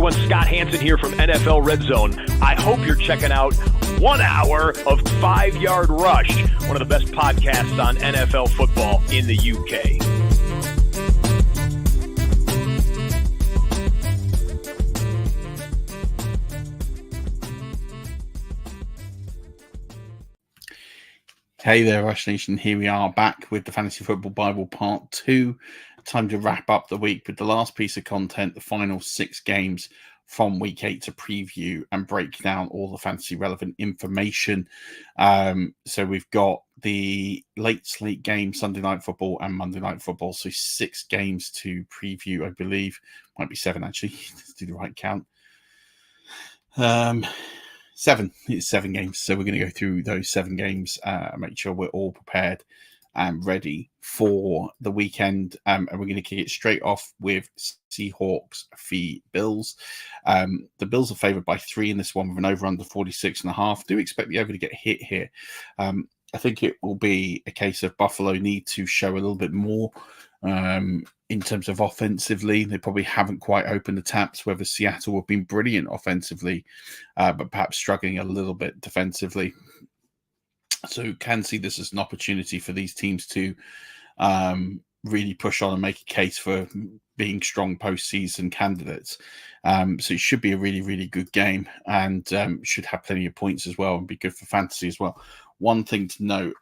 everyone. Scott Hansen here from NFL Red Zone. I hope you're checking out 1 hour of 5 Yard Rush, one of the best podcasts on NFL football in the UK. Hey there, Rush Nation. Here we are back with the Fantasy Football Bible Part 2. Time to wrap up the week with the last piece of content, the final 6 games from Week 8 to preview and break down all the fantasy relevant information. So we've got the late slate game, Sunday Night Football and Monday Night Football. So 6 games to preview, I believe. Might be 7, actually. Let's do the right count. 7. It's 7 games. So we're going to go through those 7 games, make sure we're all prepared and ready for the weekend. And we're going to kick it straight off with Seahawks v Bills. The Bills are favored by 3 in this one with an over under 46.5. Do expect the over to get hit here. I think it will be a case of Buffalo need to show a little bit more in terms of offensively. They probably haven't quite opened the taps, whether Seattle have been brilliant offensively, but perhaps struggling a little bit defensively. So can see this as an opportunity for these teams to really push on and make a case for being strong postseason candidates. So it should be a really, really good game and should have plenty of points as well and be good for fantasy as well. One thing to note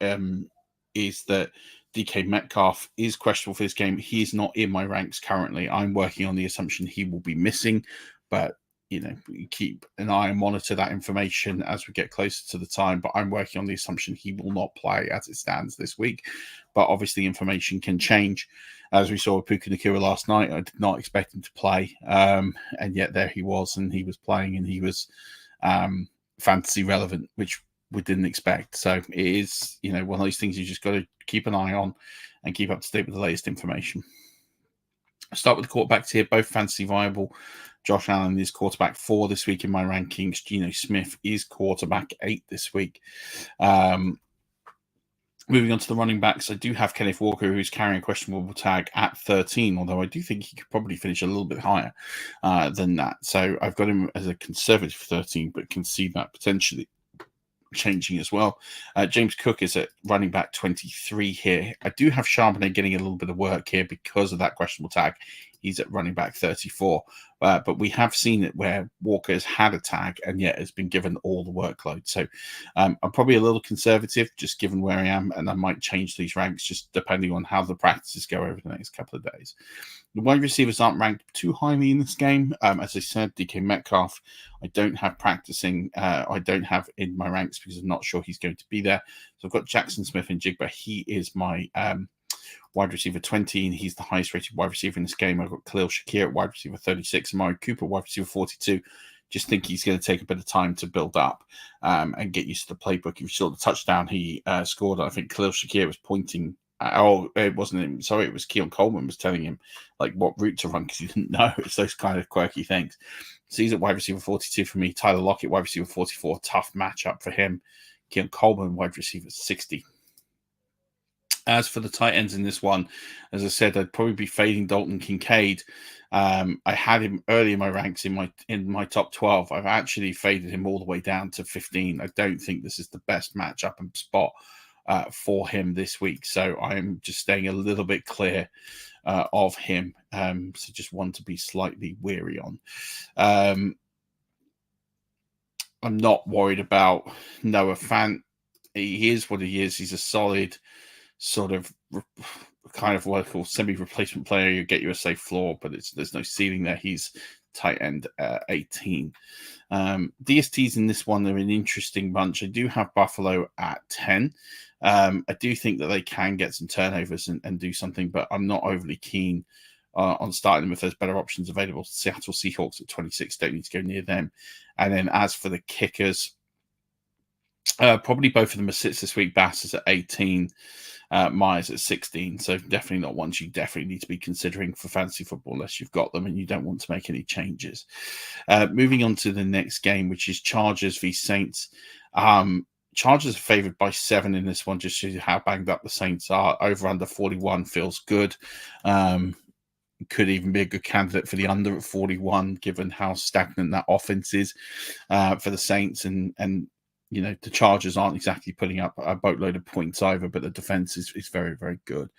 is that DK Metcalf is questionable for this game. He is not in my ranks currently. I'm working on the assumption he will be missing, but you keep an eye and monitor that information as we get closer to the time. But I'm working on the assumption he will not play as it stands this week. But obviously information can change. As we saw with Puka Nacua last night, I did not expect him to play. And yet there he was, and he was playing, and he was fantasy relevant, which we didn't expect. So it is, one of those things you just got to keep an eye on and keep up to date with the latest information. I'll start with the quarterbacks here, both fantasy viable. Josh Allen is quarterback 4 this week in my rankings. Geno Smith is quarterback 8 this week. Moving on to the running backs, I do have Kenneth Walker, who's carrying a questionable tag at 13, although I do think he could probably finish a little bit higher than that. So I've got him as a conservative 13, but can see that potentially changing as well. James Cook is at running back 23 here. I do have Charbonnet getting a little bit of work here because of that questionable tag. He's at running back 34. But we have seen it where Walker has had a tag and yet has been given all the workload. So I'm probably a little conservative just given where I am, and I might change these ranks just depending on how the practices go over the next couple of days. The wide receivers aren't ranked too highly in this game. As I said, DK Metcalf, I don't have practicing. I don't have in my ranks because I'm not sure he's going to be there. So I've got Jackson Smith and Jigba. He is my wide receiver 20, and he's the highest rated wide receiver in this game. I've got Khalil Shakir at wide receiver 36, Amari Cooper, wide receiver 42. Just think he's going to take a bit of time to build up and get used to the playbook. If you saw the touchdown he scored, I think Khalil Shakir was pointing. It wasn't him. Sorry, it was Keon Coleman was telling him what route to run because he didn't know. It's those kind of quirky things. So he's at wide receiver 42 for me. Tyler Lockett, wide receiver 44. Tough matchup for him. Keon Coleman, wide receiver 60. As for the tight ends in this one, as I said, I'd probably be fading Dalton Kincaid. I had him early in my ranks in my top 12. I've actually faded him all the way down to 15. I don't think this is the best matchup and spot for him this week. So I'm just staying a little bit clear of him. So just one to be slightly wary on. I'm not worried about Noah Fant. He is what he is. He's a solid sort of kind of what I call semi-replacement player. You get you a safe floor, but there's no ceiling there. He's tight end 18. DSTs in this one, they're an interesting bunch. I do have Buffalo at 10. I do think that they can get some turnovers and do something, but I'm not overly keen on starting them if there's better options available. Seattle Seahawks at 26, don't need to go near them. And then as for the kickers, probably both of them are sits this week. Bass is at 18. Myers at 16, so definitely not ones you definitely need to be considering for fantasy football unless you've got them and you don't want to make any changes. Moving on to the next game, which is Chargers v Saints. Chargers are favored by 7 in this one, just shows you how banged up the Saints are. Over under 41 feels good. could even be a good candidate for the under at 41, given how stagnant that offense is for the Saints. And the Chargers aren't exactly putting up a boatload of points either, but the defense is very, very good.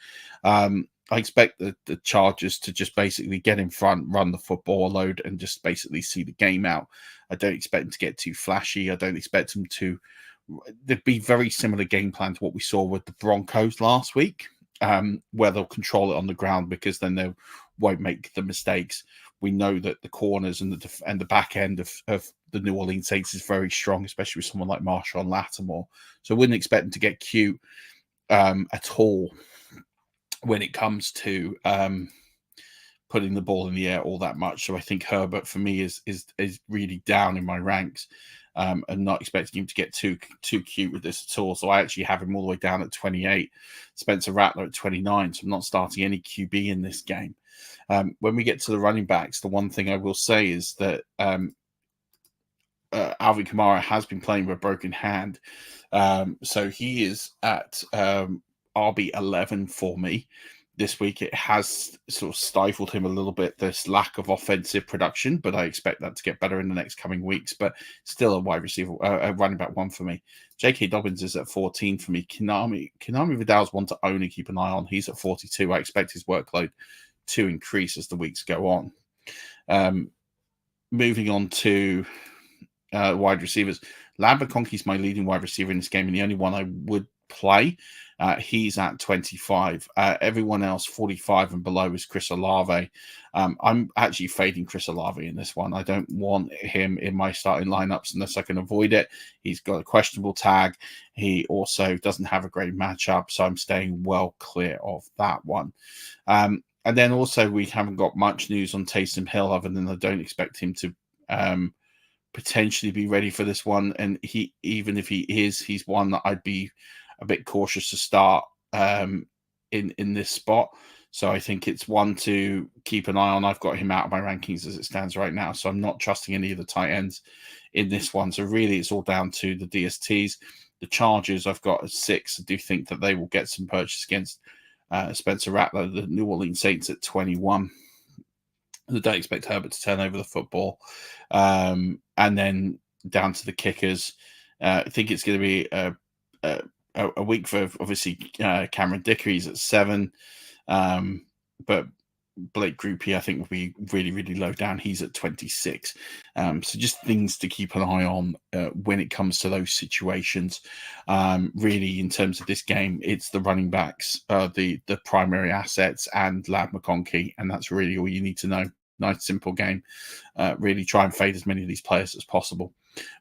I expect the Chargers to just basically get in front, run the football load, and just basically see the game out. I don't expect them to get too flashy. I don't expect them to. There'd be very similar game plan to what we saw with the Broncos last week, where they'll control it on the ground because then they won't make the mistakes. We know that the corners and the back end of the New Orleans Saints is very strong, especially with someone like Marshawn Lattimore. So I wouldn't expect them to get cute at all when it comes to putting the ball in the air all that much. So I think Herbert for me is really down in my ranks, and not expecting him to get too cute with this at all. So I actually have him all the way down at 28, Spencer Rattler at 29. So I'm not starting any QB in this game. When we get to the running backs, the one thing I will say is that Alvin Kamara has been playing with a broken hand. So he is at RB 11 for me this week. It has sort of stifled him a little bit, this lack of offensive production, but I expect that to get better in the next coming weeks. But still a wide receiver, a running back one for me. J.K. Dobbins is at 14 for me. Konami Vidal's one to own and keep an eye on. He's at 42. I expect his workload to increase as the weeks go on. Moving on to wide receivers. Lab McConkey's my leading wide receiver in this game, and the only one I would play. He's at 25. Everyone else 45 and below is Chris Olave. I'm actually fading Chris Olave in this one. I don't want him in my starting lineups unless I can avoid it. He's got a questionable tag. He also doesn't have a great matchup, so I'm staying well clear of that one. And then also we haven't got much news on Taysom Hill other than I don't expect him to potentially be ready for this one. And even if he is, he's one that I'd be a bit cautious to start in this spot. So I think it's one to keep an eye on. I've got him out of my rankings as it stands right now, so I'm not trusting any of the tight ends in this one. So really it's all down to the DSTs. The Chargers I've got at 6. I do think that they will get some purchase against Spencer Rattler. The New Orleans Saints at 21. I don't expect Herbert to turn over the football. And then down to the kickers. I think it's going to be a week for, obviously, Cameron Dickery's at 7. But Blake Groupie, I think, will be really, really low down. He's at 26. So just things to keep an eye on when it comes to those situations. Really, in terms of this game, it's the running backs, the primary assets, and Lab McConkey, and that's really all you need to know. Nice, simple game. Really try and fade as many of these players as possible.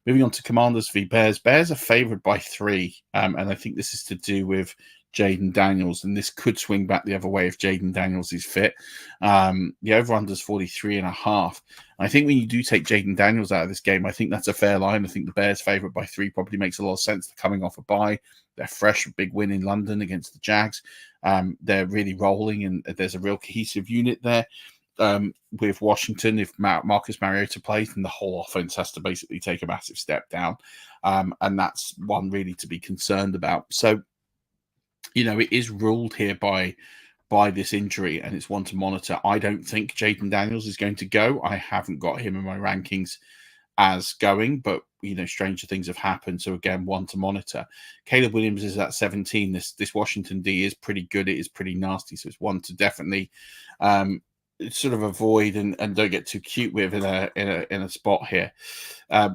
Moving on to Commanders v Bears. Bears are favored by 3, and I think this is to do with Jaden Daniels, and this could swing back the other way if Jaden Daniels is fit. The over-under is 43.5. I think when you do take Jaden Daniels out of this game, I think that's a fair line. I think the Bears favourite by 3 probably makes a lot of sense. They're coming off a bye. They're fresh, a big win in London against the Jags. They're really rolling, and there's a real cohesive unit there. With Washington, if Marcus Mariota plays, then the whole offense has to basically take a massive step down. And that's one really to be concerned about. So, it is ruled here by this injury, and it's one to monitor. I don't think Jaden Daniels is going to go. I haven't got him in my rankings as going, but stranger things have happened. So again, one to monitor. Caleb Williams is at 17. This Washington D is pretty good. It is pretty nasty. So it's one to definitely sort of avoid and don't get too cute with in a spot here.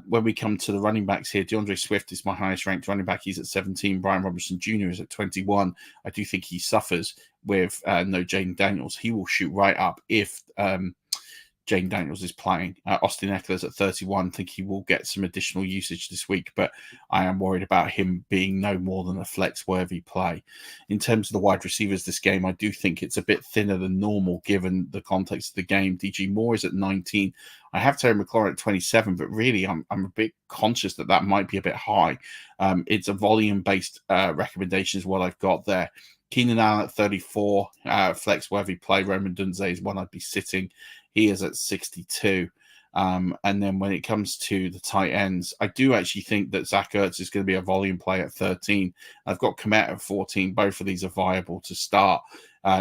When we come to the running backs here, DeAndre Swift is my highest ranked running back. He's at 17. Brian Robinson Jr. is at 21. I do think he suffers with no Jaden Daniels. He will shoot right up if Jaden Daniels is playing. Austin Eckler's at 31. I think he will get some additional usage this week, but I am worried about him being no more than a flex-worthy play. In terms of the wide receivers this game, I do think it's a bit thinner than normal given the context of the game. DJ Moore is at 19. I have Terry McLaurin at 27, but really I'm a bit conscious that might be a bit high. It's a volume-based recommendation is what I've got there. Keenan Allen at 34, flex-worthy play. Roman Dunze is one I'd be sitting. He is at 62. And then when it comes to the tight ends, I do actually think that Zach Ertz is going to be a volume play at 13. I've got Komet at 14. Both of these are viable to start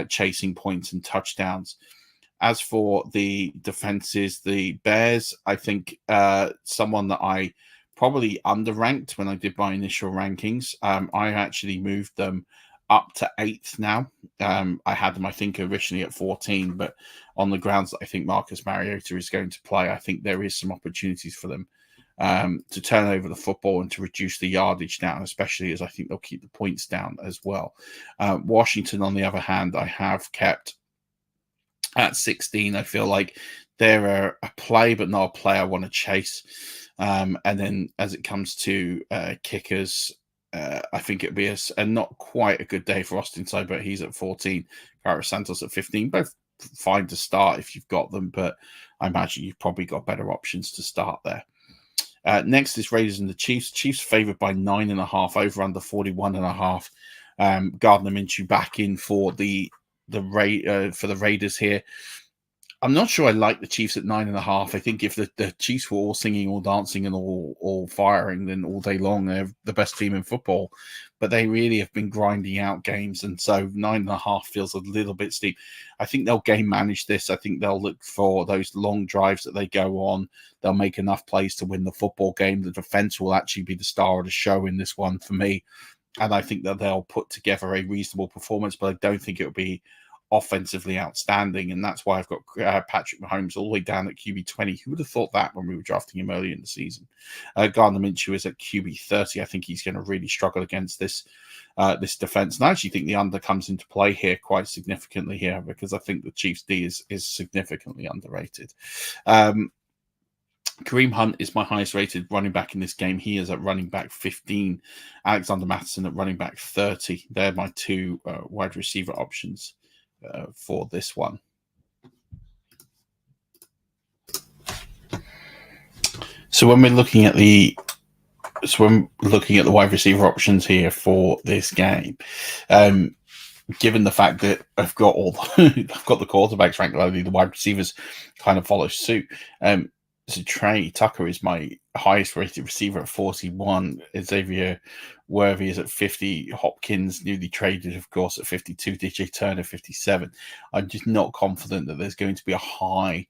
chasing points and touchdowns. As for the defenses, the Bears, I think someone that I probably underranked when I did my initial rankings. I actually moved them up to 8th now. I had them, I think, originally at 14, but on the grounds that I think Marcus Mariota is going to play, I think there is some opportunities for them to turn over the football and to reduce the yardage down, especially as I think they'll keep the points down as well. Washington, on the other hand, I have kept at 16. I feel like they're a play, but not a play I want to chase. And then as it comes to kickers, I think it'd be a not quite a good day for Austin Seibert. He's at 14, Carlos Santos at 15. Both fine to start if you've got them, but I imagine you've probably got better options to start there. Next is Raiders and the Chiefs. Chiefs favored by 9.5, over under 41.5. Gardner Minshew back in for the Raiders here. I'm not sure I like the Chiefs at 9.5. I think if the Chiefs were all singing, all dancing, and all firing, then all day long they're the best team in football. But they really have been grinding out games, and so 9.5 feels a little bit steep. I think they'll game manage this. I think they'll look for those long drives that they go on. They'll make enough plays to win the football game. The defense will actually be the star of the show in this one for me. And I think that they'll put together a reasonable performance, but I don't think it'll be offensively outstanding. And that's why I've got Patrick Mahomes all the way down at QB 20. Who would have thought that when we were drafting him early in the season? Gardner Minshew is at QB 30. I think he's going to really struggle against this defense. And I actually think the under comes into play here quite significantly here, because I think the Chiefs D is significantly underrated. Kareem Hunt is my highest rated running back in this game. He is at running back 15. Alexander Mattison at running back 30. They're my two wide receiver options for this one. So when we're looking at the wide receiver options here for this game, given the fact that I've got I've got the quarterbacks ranked lowly, the wide receivers kind of follow suit. So Trey Tucker is my highest rated receiver at 41. Xavier Worthy is at 50. Hopkins, newly traded, of course, at 52. DJ Turner, 57. I'm just not confident that there's going to be a high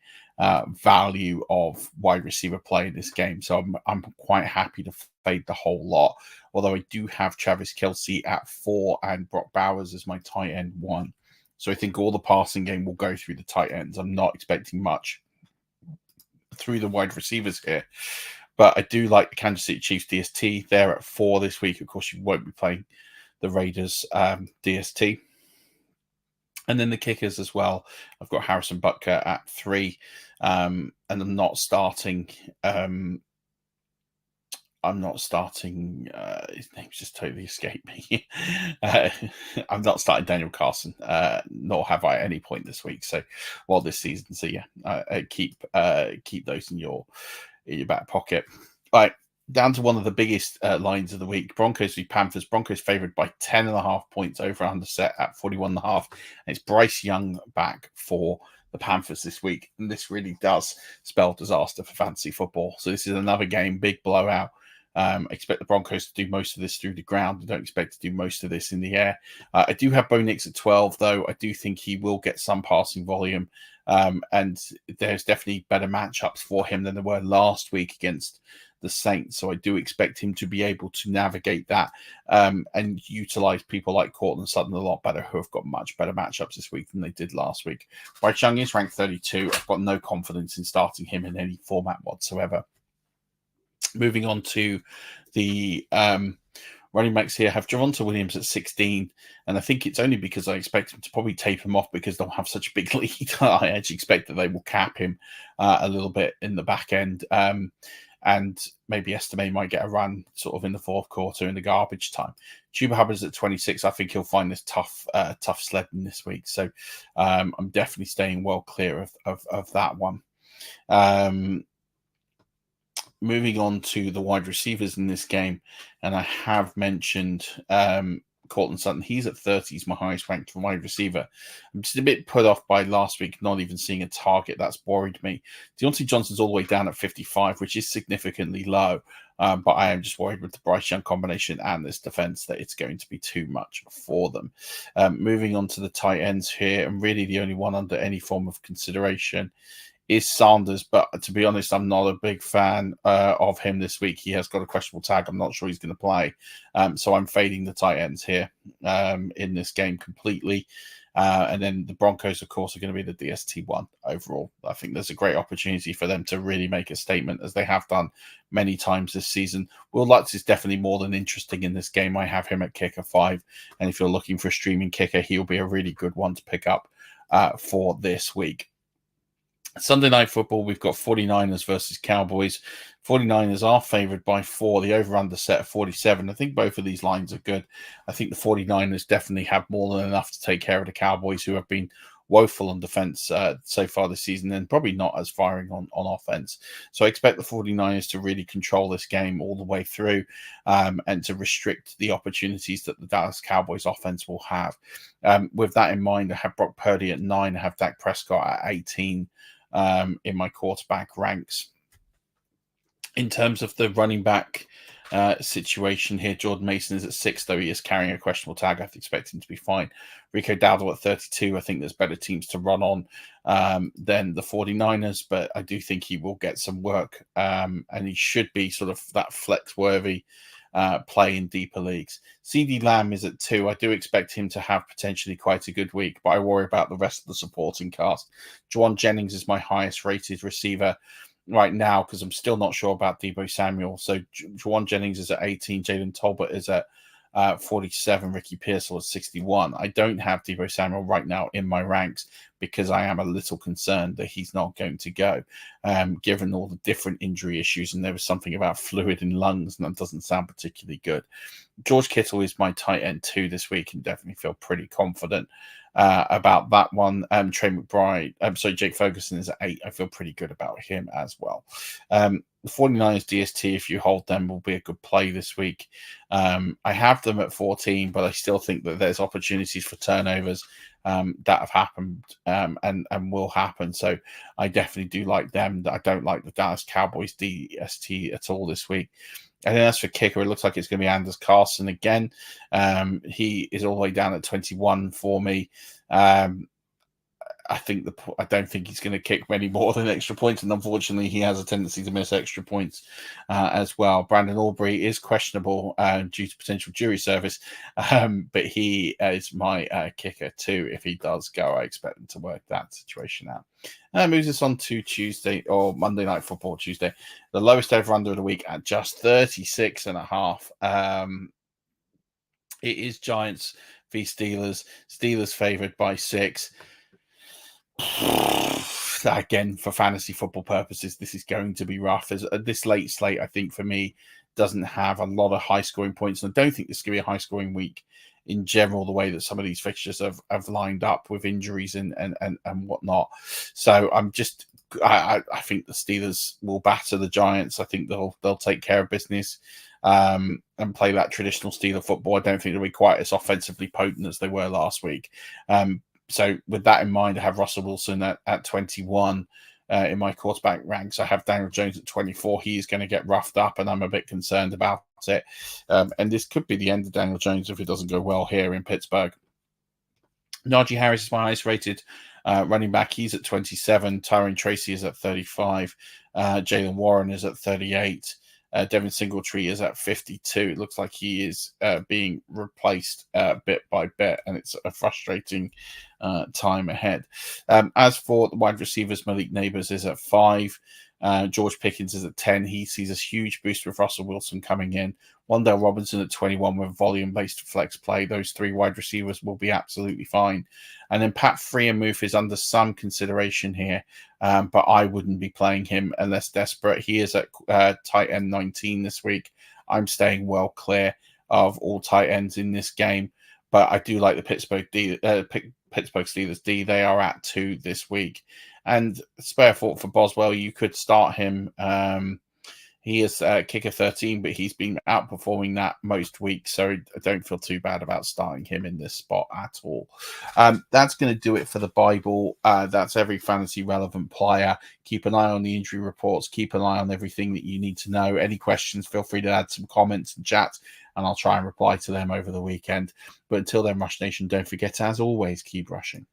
value of wide receiver play in this game. So I'm quite happy to fade the whole lot. Although I do have Travis Kelce at 4 and Brock Bowers as my tight end 1. So I think all the passing game will go through the tight ends. I'm not expecting much through the wide receivers here, but I do like the Kansas City Chiefs DST. They're at 4 this week. Of course, you won't be playing the Raiders DST. And then the kickers as well. I've got Harrison Butker at 3, and I'm not starting. His name's just totally escaped me. I'm not starting Daniel Carson, nor have I at any point this week. This season. So yeah, keep those in your back pocket. All right, down to one of the biggest lines of the week: Broncos v Panthers. Broncos favored by 10.5 points, over under set at 41.5. And it's Bryce Young back for the Panthers this week, and this really does spell disaster for fantasy football. So this is another game, big blowout. I expect the Broncos to do most of this through the ground. I don't expect to do most of this in the air. I do have Bo Nix at 12, though. I do think he will get some passing volume, and there's definitely better matchups for him than there were last week against the Saints. So I do expect him to be able to navigate that and utilize people like Courtland Sutton a lot better, who have got much better matchups this week than they did last week. Bryce Young is ranked 32. I've got no confidence in starting him in any format whatsoever. Moving on to the running backs here, I have Javonte Williams at 16, and I think it's only because I expect him to probably tape him off because they'll have such a big lead. I actually expect that they will cap him a little bit in the back end, and maybe Estime might get a run sort of in the fourth quarter in the garbage time. Chuba Hubbard's at 26. I think he'll find this tough sledding this week, so I'm definitely staying well clear of that one. Moving on to the wide receivers in this game, and I have mentioned Cortland Sutton. He's at 30. He's my highest ranked wide receiver. I'm just a bit put off by last week not even seeing a target. That's worried me. Deontay Johnson's all the way down at 55, which is significantly low. But I am just worried with the Bryce Young combination and this defense that it's going to be too much for them. Moving on to the tight ends here, and really the only one under any form of consideration is Sanders, but to be honest, I'm not a big fan of him this week. He has got a questionable tag. I'm not sure he's going to play. So I'm fading the tight ends here in this game completely. And then the Broncos, of course, are going to be the DST1 overall. I think there's a great opportunity for them to really make a statement, as they have done many times this season. Will Lutz is definitely more than interesting in this game. I have him at kicker 5. And if you're looking for a streaming kicker, he'll be a really good one to pick up for this week. Sunday Night Football, we've got 49ers versus Cowboys. 49ers are favored by 4. The over-under set of 47. I think both of these lines are good. I think the 49ers definitely have more than enough to take care of the Cowboys, who have been woeful on defense so far this season, and probably not as firing on offense. So I expect the 49ers to really control this game all the way through and to restrict the opportunities that the Dallas Cowboys offense will have. With that in mind, I have Brock Purdy at 9. I have Dak Prescott at 18. In my quarterback ranks. In terms of the running back situation here, Jordan Mason is at 6, though he is carrying a questionable tag. I expect him to be fine. Rico Dowdle at 32. I think there's better teams to run on than the 49ers, but I do think he will get some work and he should be sort of that flex-worthy play in deeper leagues. CD Lamb is at 2. I do expect him to have potentially quite a good week, but I worry about the rest of the supporting cast. Juwan Jennings is my highest rated receiver right now because I'm still not sure about Deebo Samuel. So Juwan Jennings is at 18. Jalen Tolbert is at 47. Ricky Pearsall is 61. I don't have Deebo Samuel right now in my ranks because I am a little concerned that he's not going to go, given all the different injury issues. And there was something about fluid in lungs, and that doesn't sound particularly good. George Kittle is my tight end 2 this week, and definitely feel pretty confident about that one. Trey McBride, Jake Ferguson is at 8. I feel pretty good about him as well. The 49ers DST, if you hold them, will be a good play this week. I have them at 14, but I still think that there's opportunities for turnovers that have happened and will happen. So I definitely do like them. I don't like the Dallas Cowboys DST at all this week. And then as for kicker, it looks like it's going to be Anders Carlson again. He is all the way down at 21 for me. I don't think he's going to kick many more than extra points, and unfortunately, he has a tendency to miss extra points as well. Brandon Aubrey is questionable due to potential jury service, but he is my kicker too. If he does go, I expect him to work that situation out. And that moves us on to Tuesday or Monday Night Football Tuesday, the lowest over under of the week at just 36.5. It is Giants v Steelers. Steelers favored by 6. Again, for fantasy football purposes, this is going to be rough. This late slate, I think, for me, doesn't have a lot of high-scoring points. And I don't think this is going to be a high-scoring week in general, the way that some of these fixtures have lined up with injuries and whatnot. So I think the Steelers will batter the Giants. I think they'll take care of business and play that traditional Steeler football. I don't think they'll be quite as offensively potent as they were last week. So with that in mind, I have Russell Wilson at 21 in my quarterback ranks. I have Daniel Jones at 24. He is going to get roughed up, and I'm a bit concerned about it. And this could be the end of Daniel Jones if it doesn't go well here in Pittsburgh. Najee Harris is my highest rated running back. He's at 27. Tyrone Tracy is at 35. Jalen Warren is at 38. Devin Singletary is at 52. It looks like he is being replaced bit by bit, and it's a frustrating time ahead. As for the wide receivers, Malik Neighbors is at 5. George Pickens is at 10. He sees a huge boost with Russell Wilson coming in. Wandale Robinson at 21 with volume-based flex play. Those 3 wide receivers will be absolutely fine. And then Pat Freiermuth is under some consideration here, but I wouldn't be playing him unless desperate. He is at tight end 19 this week. I'm staying well clear of all tight ends in this game, but I do like the Pittsburgh Steelers D. They are at 2 this week. And spare thought for Boswell, you could start him He is kicker 13, but he's been outperforming that most weeks, so I don't feel too bad about starting him in this spot at all. That's going to do it for the Bible. That's every fantasy relevant player. Keep an eye on the injury reports. Keep an eye on everything that you need to know. Any questions, feel free to add some comments and chat, and I'll try and reply to them over the weekend. But until then, Rush Nation, don't forget, as always, keep rushing.